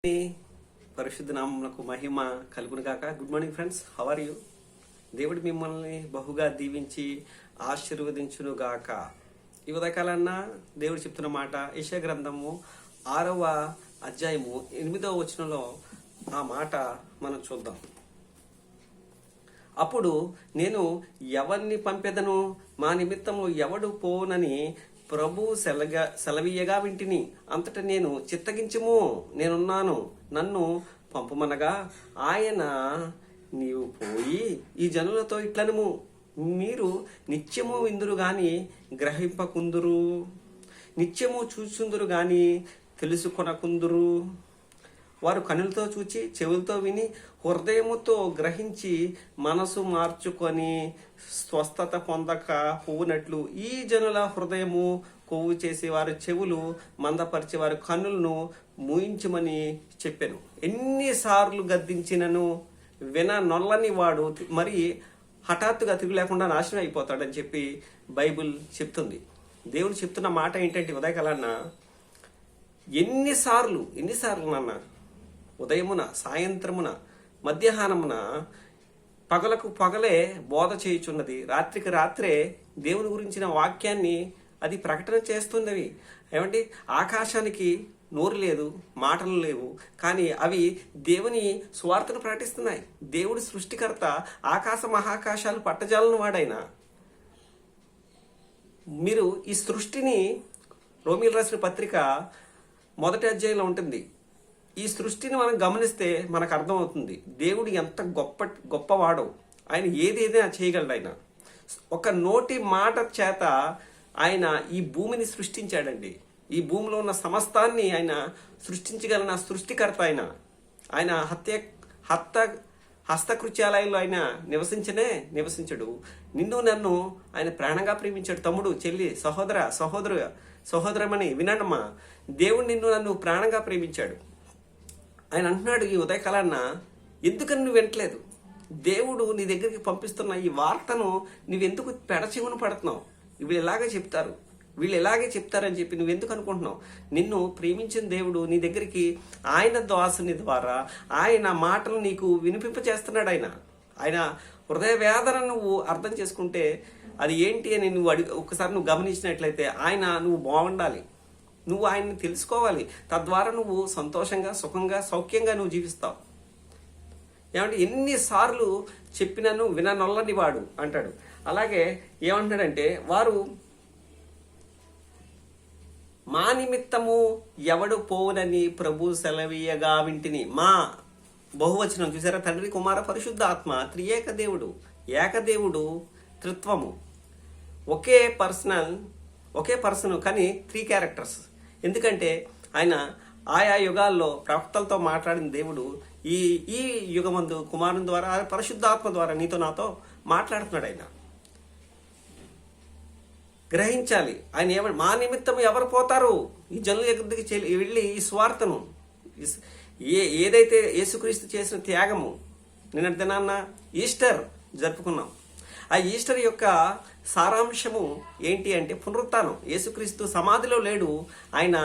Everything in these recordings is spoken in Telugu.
పరిశుద్ధ నామమునకు మహిమ కలుగును గాక. Good morning friends, how are you? దేవుడు మిమ్మల్ని బహుగా దీవించి ఆశీర్వదించును గాక. ఈ ఉదయకాలన్న దేవుడు చెప్తున్న మాట యెషయా గ్రంథము 6వ అధ్యాయము 8వ వచనంలో ఆ మాట మనం చూద్దాం. అప్పుడు నేను ఎవరిని పంపెదను, మా నిమిత్తము ఎవడు పోనని ప్రభు సెలవీయగా వింటిని. అంతటా నేను చిత్తగించుము, నేనున్నాను, నన్ను పంపమనగా ఆయన, నీవు పోయి ఈ జనులతో ఇట్లనుము, మీరు నిత్యము విందురు గాని గ్రహింపకుందురు, నిత్యము చూచుందురు గాని తెలుసుకొనకుందురు. వారు కనులతో చూచి చెవులతో విని హృదయముతో గ్రహించి మనసు మార్చుకొని స్వస్థత పొందక పోవునట్లు ఈ జనుల హృదయము కొవ్వు చేసి వారి చెవులు మందపరిచి వారి కన్నులను మూయించమని చెప్పాను. ఎన్నిసార్లు గద్దించినను నొల్లని వాడు మరి హఠాత్తుగా తిరుగు లేకుండా నాశనం అయిపోతాడని చెప్పి బైబిల్ చెప్తుంది. దేవుడు చెప్తున్న మాట ఏంటంటే ఉదయకాలన్న ఎన్నిసార్లు నాన్న, ఉదయమున, సాయంత్రమున, మధ్యాహ్నమున, పగలకు పగలే బోధ చేయుచున్నది, రాత్రికి రాత్రే దేవుని గురించిన వాక్యాన్ని అది ప్రకటన చేస్తున్నవి. ఏమంటే ఆకాశానికి నోరు లేదు, మాటలు లేవు, కానీ అవి దేవుని సువార్తను ప్రకటిస్తున్నాయి. దేవుడి సృష్టికర్త ఆకాశ మహాకాశాలు పట్టజాలను వాడైనా మీరు ఈ సృష్టిని, రోమిల్ రాసిన పత్రిక 1వ అధ్యాయంలో ఉంటుంది. ఈ సృష్టిని మనం గమనిస్తే మనకు అర్థమవుతుంది దేవుడు ఎంత గొప్పవాడో. ఆయన ఏదేదైనా చేయగలడు. ఆయన ఒక నోటి మాట చేత ఆయన ఈ భూమిని సృష్టించాడండి. ఈ భూమిలో ఉన్న సమస్తాన్ని ఆయన సృష్టించగలన సృష్టికర్త. ఆయన హస్తకృత్యాలయంలో ఆయన నివసించడు. నిన్ను నన్ను ఆయన ప్రాణంగా ప్రేమించాడు. తమ్ముడు, చెల్లి, సహోదరమని వినడమ్మా, దేవుడు నిన్ను నన్ను ప్రాణంగా ప్రేమించాడు. ఆయన అంటున్నాడు ఈ ఉదయకాలన్న, ఎందుకని నువ్వు వినట్లేదు? దేవుడు నీ దగ్గరికి పంపిస్తున్న ఈ వార్తను నువ్వెందుకు పెడచెవును పడుతున్నావు? వీళ్ళు ఎలాగే చెప్తారని చెప్పి నువ్వెందుకు అనుకుంటున్నావు? నిన్ను ప్రేమించిన దేవుడు నీ దగ్గరికి ఆయన దాసుని ద్వారా ఆయన మాటలు నీకు వినిపింపచేస్తున్నాడు. ఆయన హృదయ వేదన నువ్వు అర్థం చేసుకుంటే అది ఏంటి అని నువ్వు ఒకసారి నువ్వు గమనించినట్లయితే నువ్వు బాగుండాలి, నువ్వు ఆయన్ని తెలుసుకోవాలి. తద్వారా నువ్వు సంతోషంగా, సుఖంగా, సౌఖ్యంగా నువ్వు జీవిస్తావు. ఏమంటే ఎన్నిసార్లు చెప్పినను విననొల్లని వాడు అంటాడు. అలాగే ఏమంటాడంటే, వారు మా నిమిత్తము ఎవడు పోవునని ప్రభు సెలవీయగా వింటిని. మా బహువచనం చూసారా? తండ్రి, కుమార, పరిశుద్ధ ఆత్మ, త్రియేక దేవుడు, ఏకదేవుడు, త్రిత్వము, ఒకే పర్సన్ కానీ 3 క్యారెక్టర్స్. ఎందుకంటే ఆయన ఆయా యుగాల్లో ప్రవక్తలతో మాట్లాడిన దేవుడు ఈ యుగమందు కుమారుని ద్వారా, పరిశుద్ధాత్మ ద్వారా నీతో నాతో మాట్లాడుతున్నాడు. ఆయన గ్రహించాలి. ఆయన మా నిమిత్తం ఎవరు పోతారు? ఈ జనుల దగ్గరికి వెళ్ళి ఈ స్వార్థను, ఏదైతే యేసుక్రీస్తు చేసిన త్యాగము, నిన్నటి దినాన్న ఈస్టర్ జరుపుకున్నాం. ఆ ఈస్టర్ యొక్క సారాంశము ఏంటి అంటే పునరుత్థానం. యేసుక్రీస్తు సమాధిలో లేడు, ఆయన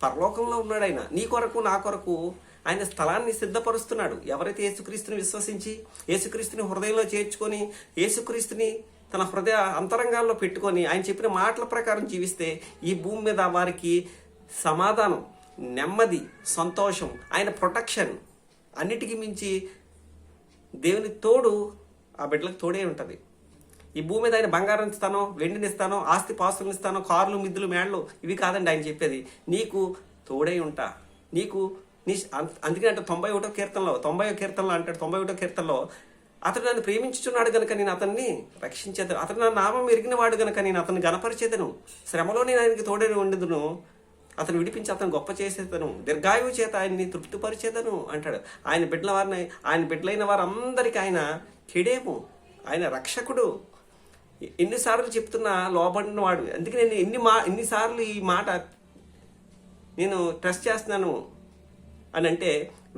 పరలోకంలో ఉన్నాడు. ఆయన నీ కొరకు, నా కొరకు ఆయన స్థలాన్ని సిద్ధపరుస్తున్నాడు. ఎవరైతే యేసుక్రీస్తుని విశ్వసించి యేసుక్రీస్తుని హృదయంలో చేర్చుకొని యేసుక్రీస్తుని తన హృదయ అంతరంగాల్లో పెట్టుకొని ఆయన చెప్పిన మాటల ప్రకారం జీవిస్తే ఈ భూమి మీద వారికి సమాధానం, నెమ్మది, సంతోషం, ఆయన ప్రొటెక్షన్, అన్నిటికీ మించి దేవుని తోడు ఆ బిడ్డలకు తోడే ఉంటుంది. ఈ భూమి మీద ఆయన బంగారం ఇస్తానో, వెండిని ఇస్తానో, ఆస్తి పాస్తులను ఇస్తానో, కార్లు, మిద్దులు, మేడలు, ఇవి కాదండి ఆయన చెప్పేది. నీకు తోడై ఉంటా. అందుకే అంటే 91వ కీర్తనలో అంటాడు, 91వ కీర్తనలో, అతడు నన్ను ప్రేమించుచున్నాడు గనుక నేను అతన్ని రక్షించేదను, అతడు నా నామం ఎరిగిన వాడు గనుక నేను అతన్ని గణపరిచేదను, శ్రమలో నేను ఆయనకి తోడై ఉండదును, అతను విడిపించి అతను గొప్ప చేసేదను, దీర్ఘాయువు చేత ఆయన్ని తృప్తిపరిచేదను అంటాడు. ఆయన బిడ్డలైన వారందరికీ ఆయన కెడేము, ఆయన రక్షకుడు. ఎన్నిసార్లు చెప్తున్నా లోబడిన వాడు. అందుకే నేను ఎన్నిసార్లు ఈ మాట నేను ట్రస్ట్ చేస్తున్నాను అని అంటే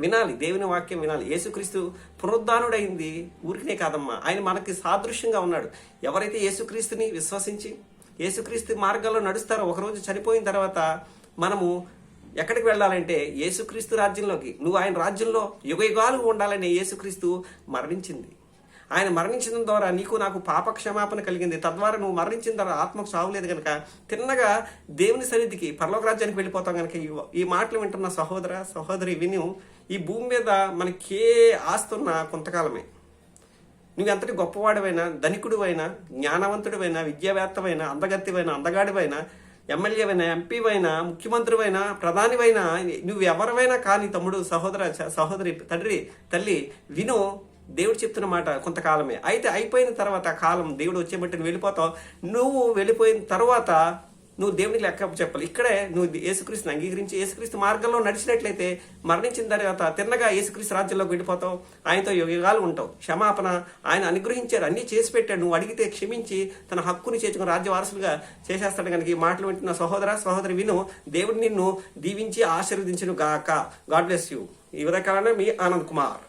వినాలి, దేవుని వాక్యం వినాలి. యేసుక్రీస్తు పునరుద్ధానుడైంది ఊరికనే కాదమ్మా, ఆయన మనకి సాదృశ్యంగా ఉన్నాడు. ఎవరైతే యేసుక్రీస్తుని విశ్వసించి యేసుక్రీస్తు మార్గాల్లో నడుస్తారో, ఒకరోజు చనిపోయిన తర్వాత మనము ఎక్కడికి వెళ్ళాలంటే యేసుక్రీస్తు రాజ్యంలోకి. నువ్వు ఆయన రాజ్యంలో యుగయుగాలు ఉండాలని యేసుక్రీస్తు మరణించింది. ఆయన మరణించడం ద్వారా నీకు నాకు పాప క్షమాపణ కలిగింది. తద్వారా నువ్వు మరణించిన ద్వారా ఆత్మకు సావు లేదు కనుక తిన్నగా దేవుని సన్నిధికి పరలోక రాజ్యానికి వెళ్ళిపోతాం కనుక ఈ మాటలు వింటున్న సహోదర సహోదరి విను, ఈ భూమి మీద మనకే ఆస్తున్న కొంతకాలమే. నువ్వు ఎంతటి గొప్పవాడివైనా, ధనికుడివైనా, జ్ఞానవంతుడివైనా, విద్యావేత్తవైనా, అందగత్తివైనా, అందగాడివైనా, ఎమ్మెల్యేవైనా, ఎంపీవైనా, ముఖ్యమంత్రివైనా, ప్రధానివైనా, నువ్వు ఎవరివైనా కానీ తమ్ముడు, సహోదర సహోదరి, తండ్రి, తల్లి విను, దేవుడు చెప్తున్న మాట కొంతకాలమే. అయితే అయిపోయిన తర్వాత కాలం దేవుడు వచ్చేబట్టి నువ్వు వెళ్ళిపోతావు. నువ్వు వెళ్ళిపోయిన తర్వాత నువ్వు దేవునికి లెక్క చెప్పాలి. ఇక్కడే నువ్వు యేసుక్రీస్తుని అంగీకరించి యేసుక్రీస్తు మార్గంలో నడిచినట్లయితే మరణించిన తర్వాత తిన్నగా యేసుక్రీస్తు రాజ్యంలోకి వెళ్ళిపోతావు. ఆయనతో యుగాలు ఉంటావు. క్షమాపణ ఆయన అనుగ్రహించారు, అన్నీ చేసి పెట్టాడు. నువ్వు అడిగితే క్షమించి తన హక్కుని చేర్చుకుని రాజ్య వారసులుగా చేసేస్తాడు. కనుక ఈ మాటలు వింటున్న సహోదర సహోదరి విను, దేవుడు నిన్ను దీవించి ఆశీర్వదించును గాక. God bless you. ఈ ఉదయకాలనే మీ ఆనంద్ కుమార్.